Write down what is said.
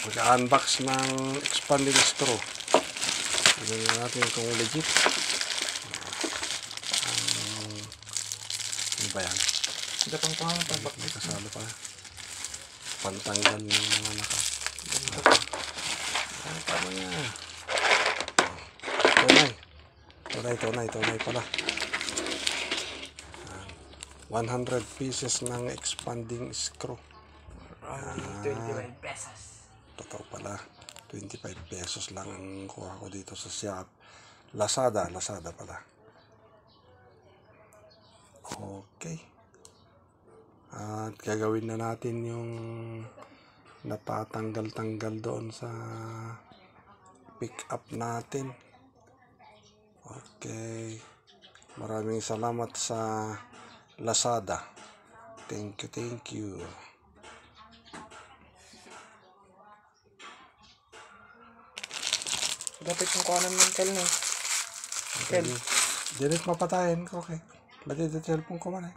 Mag-unbox ng expanding straw. Tignan natin kung legit. Ano ba yan? Hindi pang pangangabak. May kasalo pa. Pantanggal ng mga naka. Ano pa ba niya? Tunay pala. 100 pieces ng expanding screw. 25 pesos. Totoo pala. 25 pesos lang ang kuha ko dito sa shop. Lazada pala. Okay. At gagawin na natin yung natatanggal-tanggal doon sa pick up natin. Okay. Maraming salamat sa Lazada. Thank you. Dapat yung kuhanan ng tel no. Okay. Direct mapatayin ko, okay. Ba't ito cellphone ko man eh.